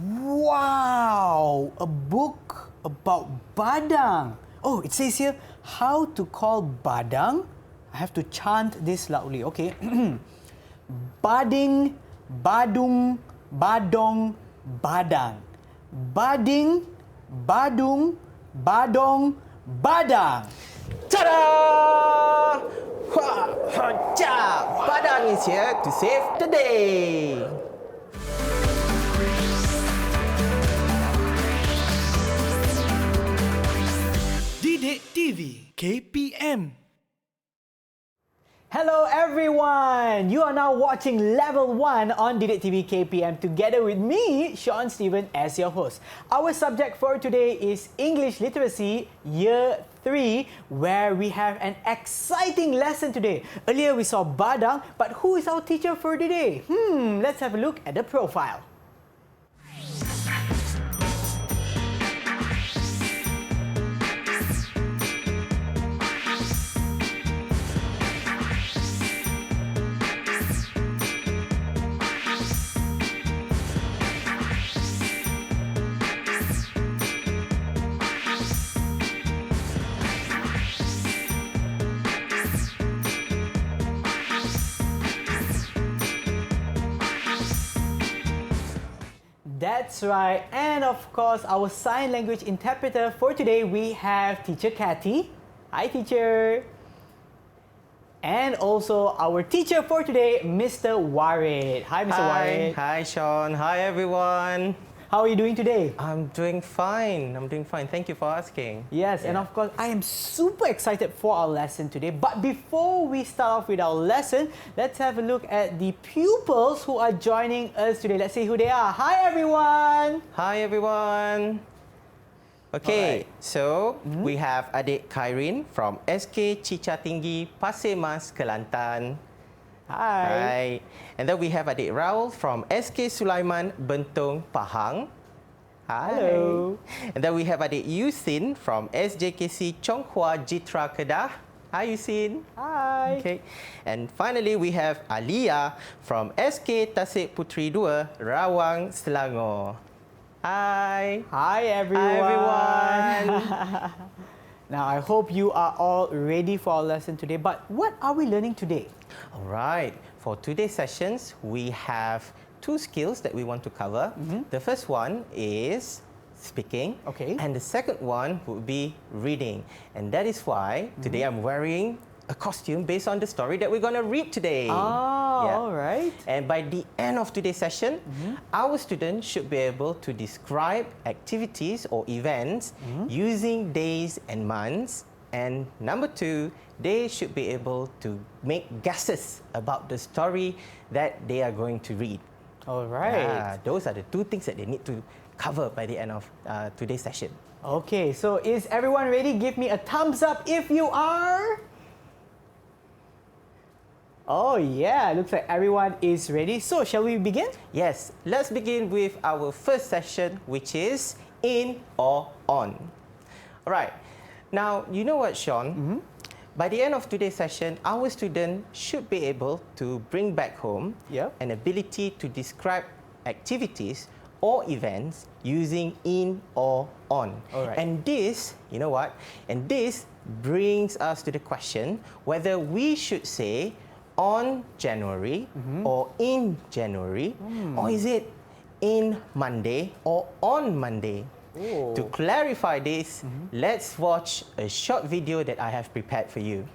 Wow! A book about badang. Oh, it says here, how to call badang. I have to chant this loudly. Okay. Bading, badung, badong, badang. Bading, badung, badong, badang. Ta-da! Badang is here to save the day. DidikTV KPM. Hello everyone! You are now watching Level 1 on DidikTV KPM together with me, Sean Stephen, as your host. Our subject for today is English Literacy Year 3, where we have an exciting lesson today. Earlier we saw badang, but who is our teacher for today? Let's have a look at the profile. That's right, and of course, our sign language interpreter for today, we have Teacher Kathy. Hi, teacher. And also our teacher for today, Mr. Warid. Hi, Mr. Warid. Hi, Sean. Hi, everyone. How are you doing today? I'm doing fine. Thank you for asking. Yes, and of course, I am super excited for our lesson today. But before we start off with our lesson, let's have a look at the pupils who are joining us today. Let's see who they are. Hi, everyone. Hi, everyone. Okay, so we have Adik Kairin from SK Cica Tinggi, Pasir Mas, Kelantan. Hi. Hi. And then we have Adik Raul from SK Sulaiman, Bentong, Pahang. Hi. Hello. And then we have Adik Yusin from SJKC Chonghua, Jitra, Kedah. Hi, Yusin. Hi. Okay. And finally, we have Alia from SK Tasik Puteri 2, Rawang, Selangor. Hi. Hi, everyone. Hi, everyone. Now, I hope you are all ready for our lesson today. But what are we learning today? All right. For today's sessions, we have two skills that we want to cover. The first one is speaking. Okay. And the second one would be reading. And that is why today I'm wearing a costume based on the story that we're going to read today. All right. And by the end of today's session, our students should be able to describe activities or events using days and months. And number two, they should be able to make guesses about the story that they are going to read. All right. Those are the two things that they need to cover by the end of today's session. Okay, so is everyone ready? Give me a thumbs up if you are. Oh yeah, looks like everyone is ready. So shall we begin? Yes, let's begin with our first session, which is in or on. All right. Now, you know what, Sean? By the end of today's session, our student should be able to bring back home an ability to describe activities or events using in or on. All right. And this, you know what? And this brings us to the question whether we should say on January or in January, or is it in Monday or on Monday? Oh. To clarify this, let's watch a short video that I have prepared for you.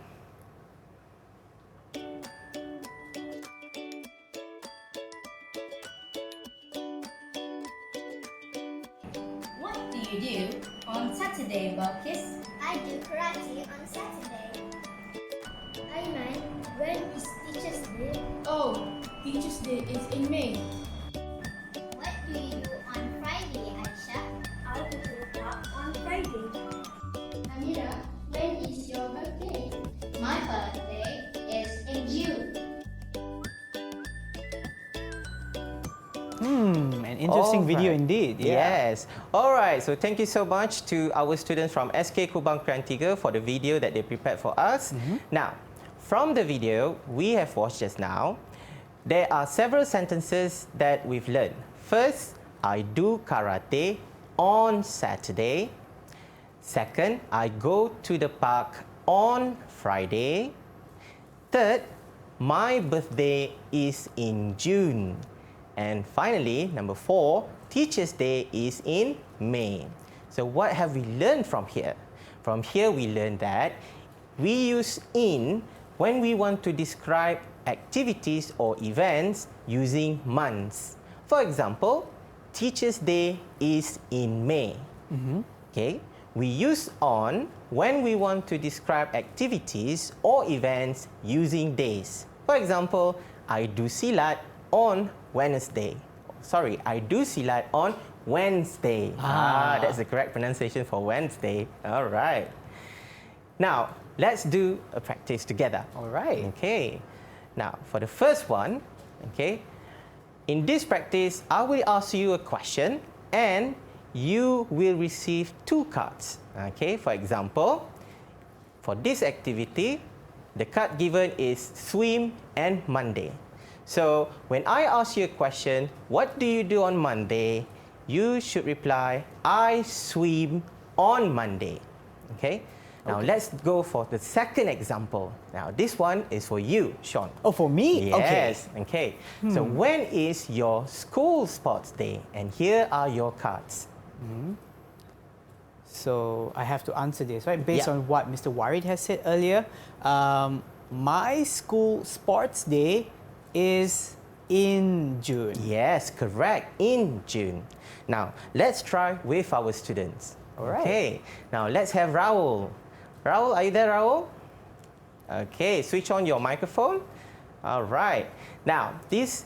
What do you do on Saturday, Balkis? I do karate on Saturday. Ayman, when is Teacher's Day? Oh, Teacher's Day is in May. What do you do on Friday, Aisha? I go to the park on Friday. Amira, when is your birthday? My birthday is in June. An interesting video Alright. indeed. Yes. All right. So thank you so much to our students from SK Kubang Krian 3 for the video that they prepared for us. Now, from the video we have watched just now, there are several sentences that we've learned. First, I do karate on Saturday. Second, I go to the park on Friday. Third, my birthday is in June. And finally, number 4, Teacher's Day is in May. So what have we learned from here? From here, we learned that we use in when we want to describe activities or events using months. For example, Teacher's Day is in May. Okay? We use on when we want to describe activities or events using days. For example, I do silat on Wednesday. Sorry, I do silat on Wednesday. That's the correct pronunciation for Wednesday. All right. Now, let's do a practice together. All right. Okay. Now, for the first one, okay, in this practice, I will ask you a question and you will receive 2 cards. Okay, for example, for this activity, the card given is swim and Monday. So, when I ask you a question, what do you do on Monday? You should reply, I swim on Monday. Okay? Now, let's go for the second example. Now, this one is for you, Sean. Oh, for me? Yes. Okay. So, when is your school sports day? And here are your cards. So I have to answer this, right? Based Yeah. on what Mr. Warid has said earlier. My school sports day is in June. Yes, correct. In June. Now, let's try with our students. All right. Okay. Now, let's have Raul. Raul, are you there, Raul? Okay, switch on your microphone. All right. Now, these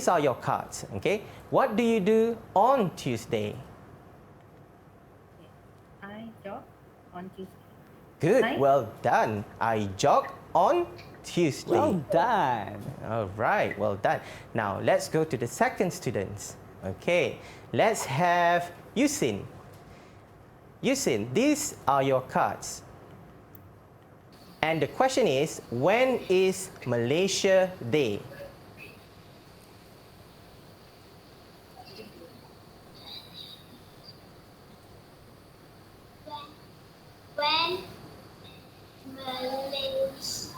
are your cards. Okay. What do you do on Tuesday? I jog on Tuesday. Good. Hi. Well done. I jog on Tuesday. Well done. All right, well done. Now, let's go to the second students. Okay, let's have Yusin. Yusin, these are your cards. And the question is, when is Malaysia Day? When Malaysia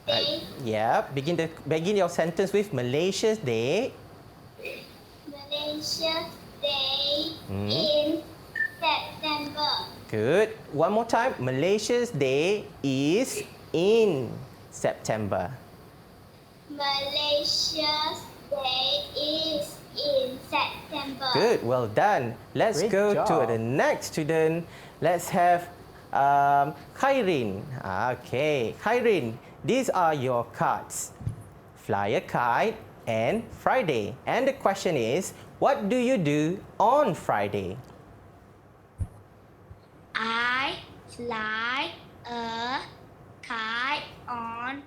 Day, Yeah, begin your sentence with Malaysia's Day. Malaysia Day in September. Good. One more time. Malaysia's Day is in September. Malaysia's Day is in September. Good. Well done. Let's Great go to job. the next student. Let's have Khairin. Okay. Khairin, these are your cards. Fly a kite and Friday. And the question is, what do you do on Friday? I fly a kite on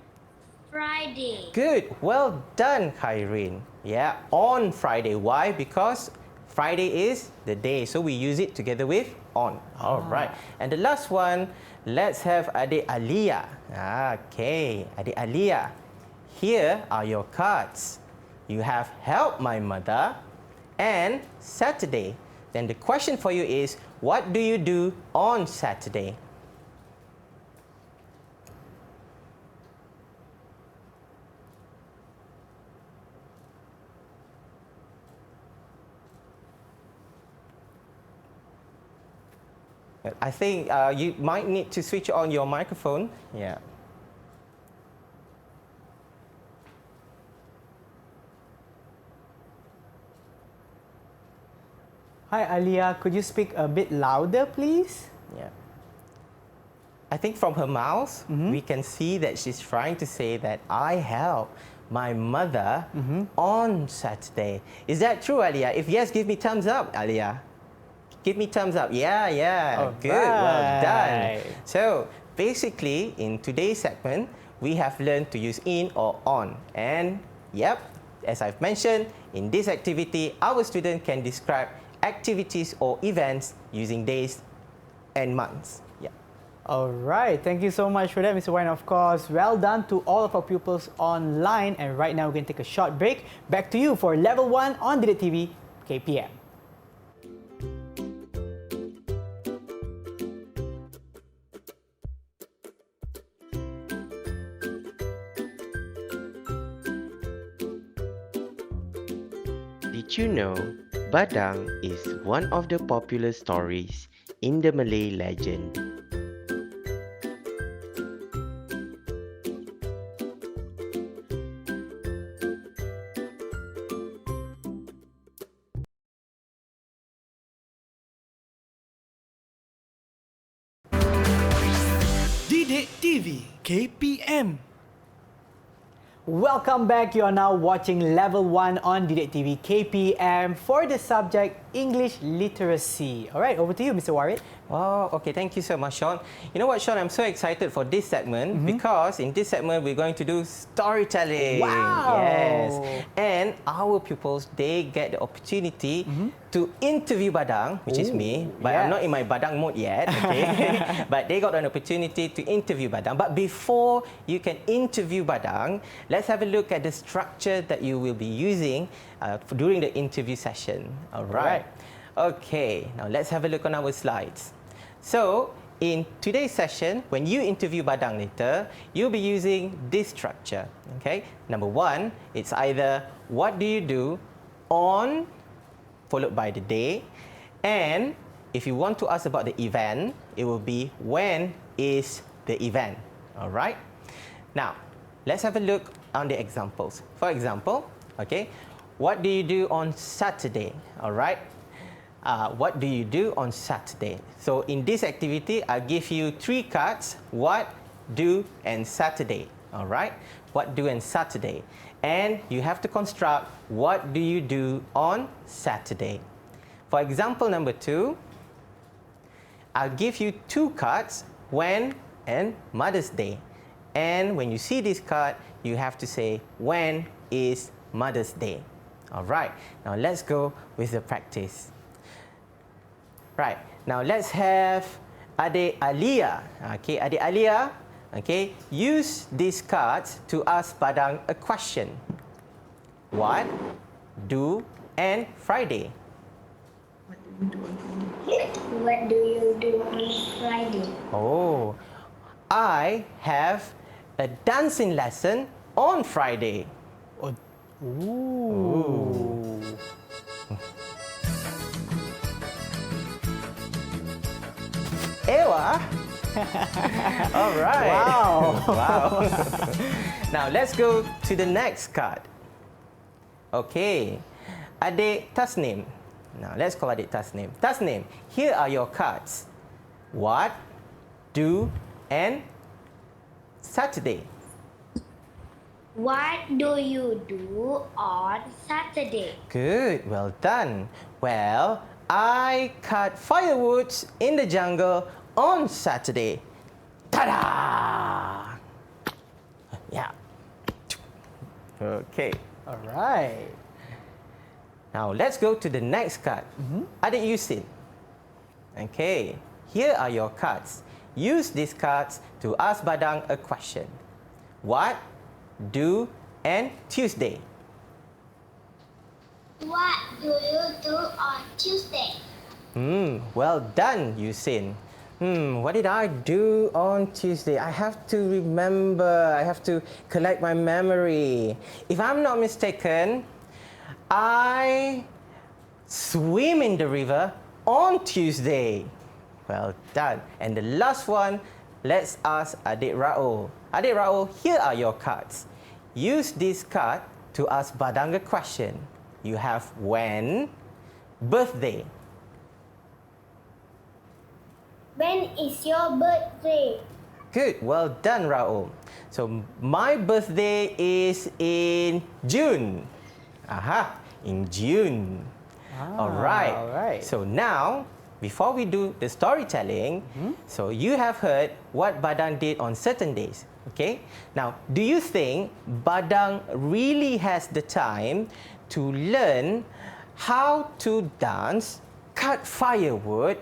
Friday. Good. Well done, Khairin. Yeah, on Friday. Why? Because Friday is the day, so we use it together with on. All right. And the last one, let's have Adik Alia. Okay, Adik Alia. Here are your cards. You have help my mother and Saturday. Then the question for you is, what do you do on Saturday? I think you might need to switch on your microphone. Yeah. Hi, Alia. Could you speak a bit louder, please? Yeah. I think from her mouth, we can see that she's trying to say that I help my mother on Saturday. Is that true, Alia? If yes, give me thumbs up, Alia. Give me thumbs up. Yeah, yeah. All Good. Well done. right. So, basically, in today's segment, we have learned to use in or on. And, yep, as I've mentioned, in this activity, our student can describe activities or events using days and months. Yeah. All right, thank you so much for that, Mr. Wine. Of course, well done to all of our pupils online. And right now, we're going to take a short break. Back to you for Level 1 on DidikTV KPM. Did you know Badang is one of the popular stories in the Malay legend? DidikTV KPM. Welcome back. You are now watching Level 1 on DidikTV KPM for the subject English Literacy. All right, over to you, Mr. Warid. Oh, okay. Thank you so much, Sean. You know what, Sean? I'm so excited for this segment because in this segment, we're going to do storytelling. Wow! Yes. And our pupils, they get the opportunity to interview Badang, which is me. But I'm not in my Badang mode yet, okay? But they got an opportunity to interview Badang. But before you can interview Badang, let's have a look at the structure that you will be using during the interview session. All right. Okay, now let's have a look on our slides. So, in today's session, when you interview Badang later, you'll be using this structure. Okay, number one, it's either what do you do on, followed by the day, and if you want to ask about the event, it will be when is the event. All right. Now, let's have a look on the examples. For example, okay, what do you do on Saturday? All right. What do you do on Saturday? So in this activity, I'll give you 3 cards: what, do, and Saturday. All right? What, do, and Saturday. And you have to construct what do you do on Saturday. For example number 2, I'll give you 2 cards: when and Mother's Day. And when you see this card, you have to say when is Mother's Day. All right. Now let's go with the practice. Right, now let's have Adik Alia. Okay, Adik Alia, okay, use these cards to ask Badang a question. What, do, and Friday. What do you do on Friday? Oh, I have a dancing lesson on Friday. Ooh. Ewa. All right. Wow. Wow. Now let's go to the next card. Okay. Adik Tasnim. Now let's call Adik Tasnim. Tasnim, here are your cards. What, do, and Saturday. What do you do on Saturday? Good. Well done. Well, I cut firewoods in the jungle on Saturday. Ta-da! Yeah. Okay. All right. Now let's go to the next card. Adik Yusin. Okay. Here are your cards. Use these cards to ask Badang a question. What, do, and Tuesday. What do you do on Tuesday? Well done, Yusin. What did I do on Tuesday? I have to remember. I have to collect my memory. If I'm not mistaken, I swim in the river on Tuesday. Well done. And the last one, let's ask Adik Raul. Adik Raul, here are your cards. Use this card to ask Badang a question. You have when, birthday. When is your birthday? Good, well done, Raul. So my birthday is in June. Aha, in June. All right. So now, before we do the storytelling, so you have heard what Badang did on certain days. Okay. Now, do you think Badang really has the time to learn how to dance, cut firewood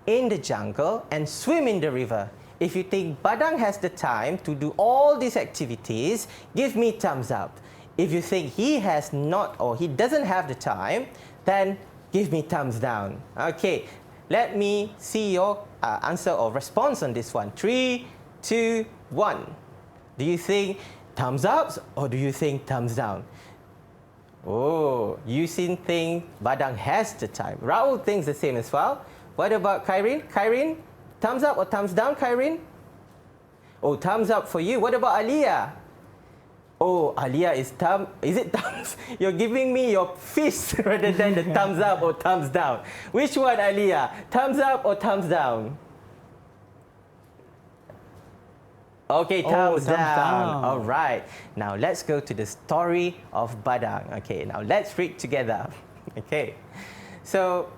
in the jungle, and swim in the river If you think Badang has the time to do all these activities, give me thumbs up. If you think he has not or he doesn't have the time, then give me thumbs down. Okay, let me see your answer or response on this one. 3, 2, 1. Do you think thumbs up or do you think thumbs down? Oh, Yusin think Badang has the time. Raul thinks the same as well. What about Kairin? Kairin, thumbs up or thumbs down, Kairin? Oh, thumbs up for you. What about Alia? Oh, Alia is it thumbs? You're giving me your fist rather than the thumbs up or thumbs down. Which one, Alia? Thumbs up or thumbs down? Okay, thumbs down. All right. Now let's go to the story of Badang. Okay, now let's read together. Okay. So,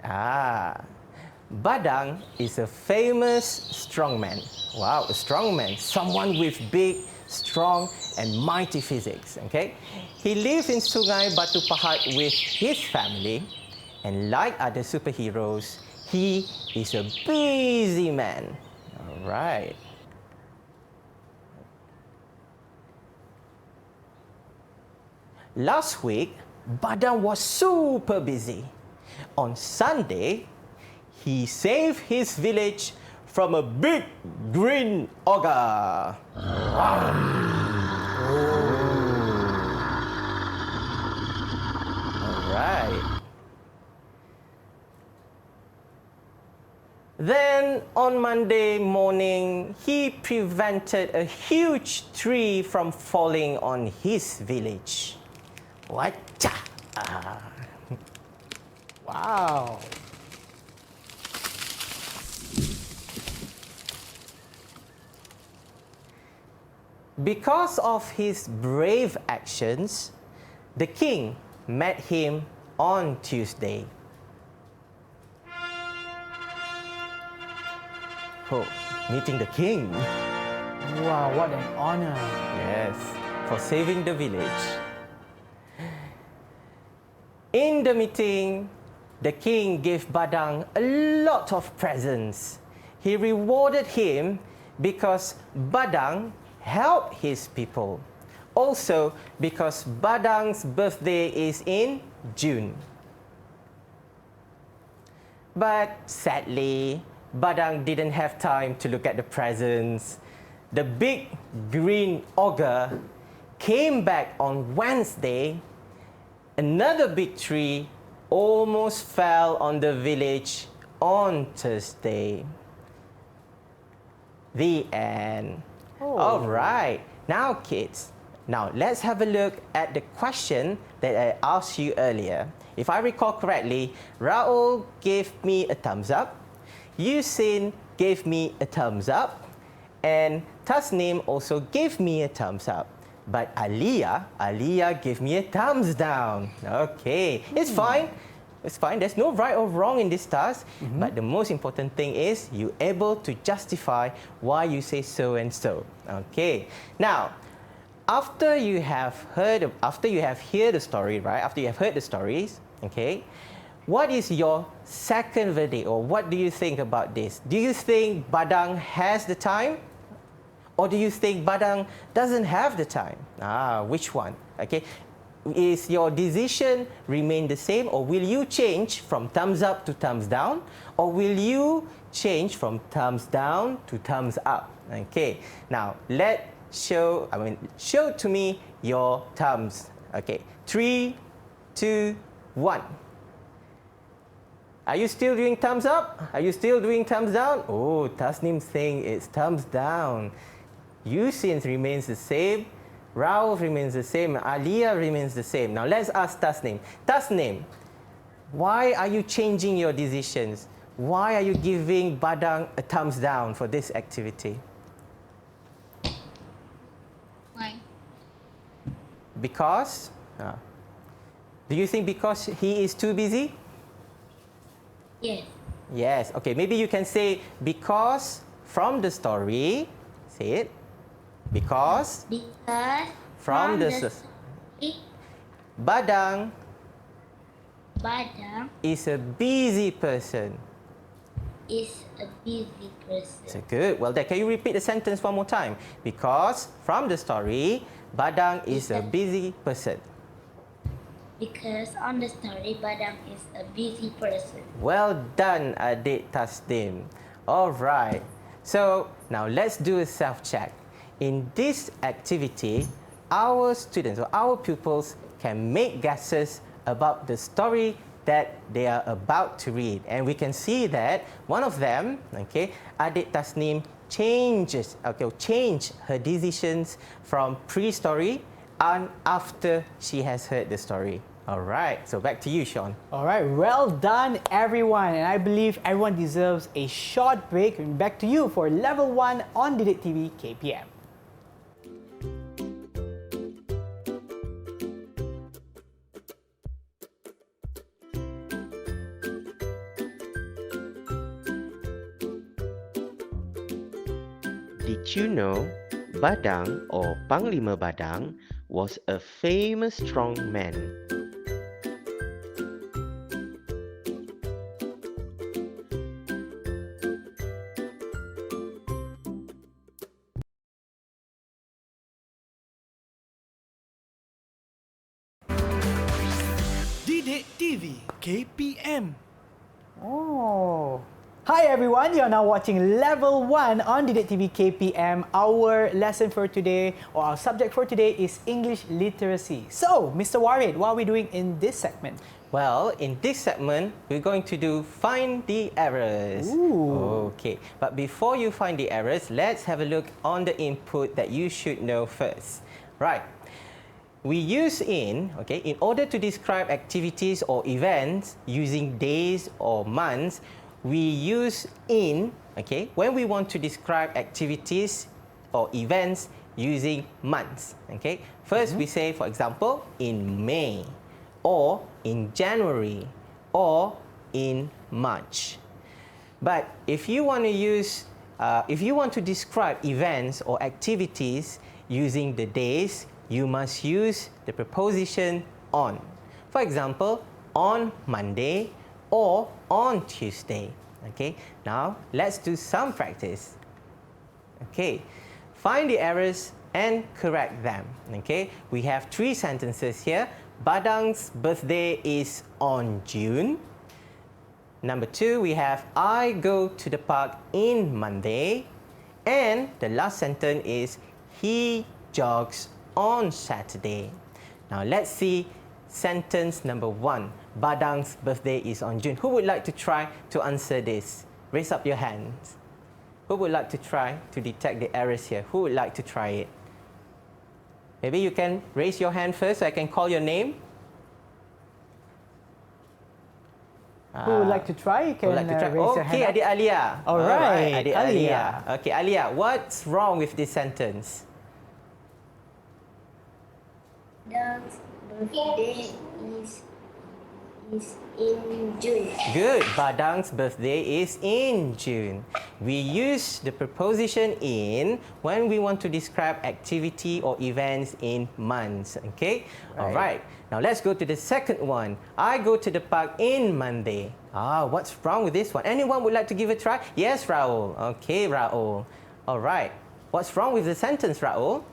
Badang is a famous strongman. Wow, a strongman. Someone with big, strong and mighty physics. Okay. He lives in Sungai Batu Pahat with his family. And like other superheroes, he is a busy man. All right. Last week, Badang was super busy. On Sunday, he saved his village from a big green ogre. Wow. All right. Then on Monday morning, he prevented a huge tree from falling on his village. Wacha! Wow. Because of his brave actions, the king met him on Tuesday. Oh, meeting the king. Wow, what an honor. Yes, for saving the village. In the meeting, the king gave Badang a lot of presents. He rewarded him because Badang helped his people. Also because Badang's birthday is in June. But sadly, Badang didn't have time to look at the presents. The big green ogre came back on Wednesday. Another big tree almost fell on the village on Thursday. The end. Oh. All right. Now, kids, now let's have a look at the question that I asked you earlier. If I recall correctly, Raul gave me a thumbs up, Yusin gave me a thumbs up, and Tasnim also gave me a thumbs up. But Alia gave me a thumbs down. Okay, it's fine. It's fine. There's no right or wrong in this task. But the most important thing is you're able to justify why you say so and so. Okay. Now, after you have heard the story, right? After you have heard the stories, okay. What is your second verdict, or what do you think about this? Do you think Badang has the time? Or do you think Badang doesn't have the time? Which one? Okay. Is your decision remain the same, or will you change from thumbs up to thumbs down? Or will you change from thumbs down to thumbs up? Okay. Now, show to me your thumbs. Okay. 3, 2, 1. Are you still doing thumbs up? Are you still doing thumbs down? Oh, Tasnim saying it's thumbs down. Yusin remains the same, Raul remains the same, Alia remains the same. Now let's ask Tasnim. Tasnim, why are you changing your decisions? Why are you giving Badang a thumbs down for this activity? Why? Because? Do you think because he is too busy? Yes. Yes. Okay, maybe you can say because from the story. Say it. Because from the story, Badang Badang is a busy person. is a busy person. So good. Well, then, can you repeat the sentence one more time? Because from the story, Badang is a busy person. Because on the story, Badang is a busy person. Well done, Adik Tasnim. All right. So now let's do a self-check. In this activity, our students or our pupils can make guesses about the story that they are about to read. And we can see that one of them, okay, Adik Tasnim changed her decisions from pre-story and after she has heard the story. All right, so back to you, Sean. All right, well done, everyone. And I believe everyone deserves a short break. And back to you for Level 1 on DidikTV KPM. Did you know Badang or Panglima Badang was a famous strong man? DidikTV KPM. Oh. Hi everyone, you're now watching Level 1 on DidikTV KPM. Our lesson for today, or our subject for today, is English literacy. So, Mr. Warid, what are we doing in this segment? Well, in this segment, we're going to do Find the Errors. Ooh. Okay, but before you find the errors, let's have a look on the input that you should know first. Right. We use in order to describe activities or events using days or months, we use in, when we want to describe activities or events using months, First, we say, for example, in May, or in January, or in March. But if you want to use, if you want to describe events or activities using the days, you must use the preposition on. For example, on Monday or on Tuesday. Now let's do some practice. Find the errors and correct them. We have 3 sentences here. Badang's birthday is on June. Number 2, we have I go to the park in Monday. And the last sentence is he jogs on Saturday. Now let's see sentence number 1. Badang's birthday is on June. Who would like to try to answer this? Raise up your hands. Who would like to try to detect the errors here? Who would like to try it? Maybe you can raise your hand first so I can call your name. Who would like to try? You can raise your hand. Okay, Adik Alia. All right, Adik Alia. Alia. Okay, Alia, what's wrong with this sentence? Badang's birthday is in June. Good. Badang's birthday is in June. We use the preposition in when we want to describe activity or events in months. All right. Now let's go to the second one. I go to the park in Monday. What's wrong with this one? Anyone would like to give a try? Yes, Raul. Okay, Raul. All right. What's wrong with the sentence, Raul?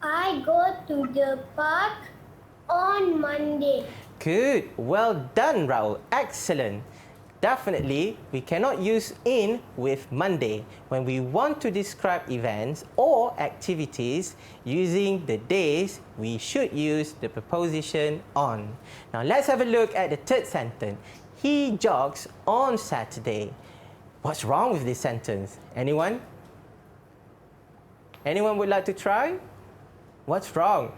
I go to the park on Monday. Good. Well done, Raul. Excellent. Definitely, we cannot use in with Monday when we want to describe events or activities using the days. We should use the preposition on. Now, let's have a look at the third sentence. He jogs on Saturday. What's wrong with this sentence? Anyone? Anyone would like to try? What's wrong?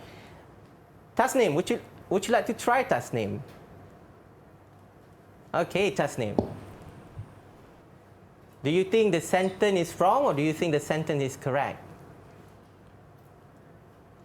Tasnim, would you like to try, Tasnim? Okay, Tasnim. Do you think the sentence is wrong or do you think the sentence is correct?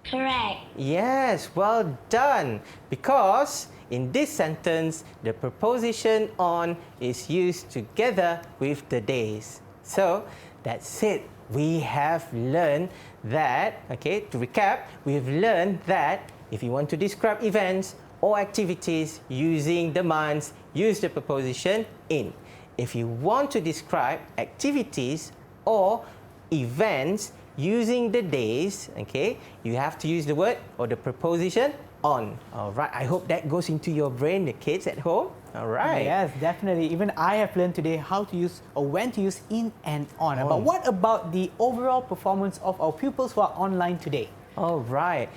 Correct. Yes, well done. Because in this sentence, the preposition on is used together with the days. So that's it. We have learned that, to recap, we've learned that if you want to describe events or activities using the months, use the preposition in. If you want to describe activities or events using the days, okay, you have to use the word or the preposition on. All right, I hope that goes into your brain, the kids at home. All right. Yes, definitely. Even I have learned today how to use or when to use in and on. But what about the overall performance of our pupils who are online today? All right.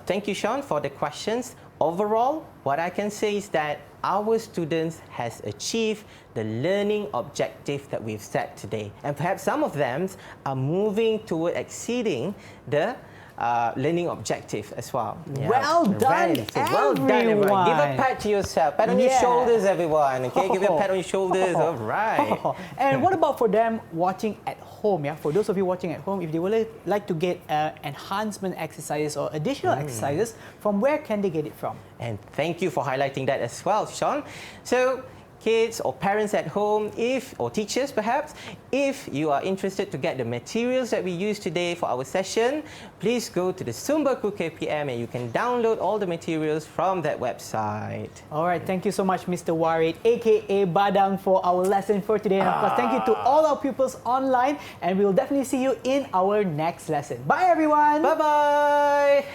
Thank you, Sean, for the questions. Overall, what I can say is that our students has achieved the learning objective that we've set today. And perhaps some of them are moving toward exceeding the learning objective as well. Well done, Well done, everyone. Give a pat to yourself. Pat on your shoulders, everyone. Okay, give you a pat on your shoulders. All right. And what about for them watching at home? Yeah, for those of you watching at home, if they would like to get enhancement exercises or additional exercises, from where can they get it from? And thank you for highlighting that as well, Sean. So, kids or parents at home, or teachers perhaps, if you are interested to get the materials that we use today for our session, please go to the Sumberku KPM and you can download all the materials from that website. All right, thank you so much, Mr. Warid, aka Badang, for our lesson for today. And of course, thank you to all our pupils online, and we will definitely see you in our next lesson. Bye, everyone. Bye-bye.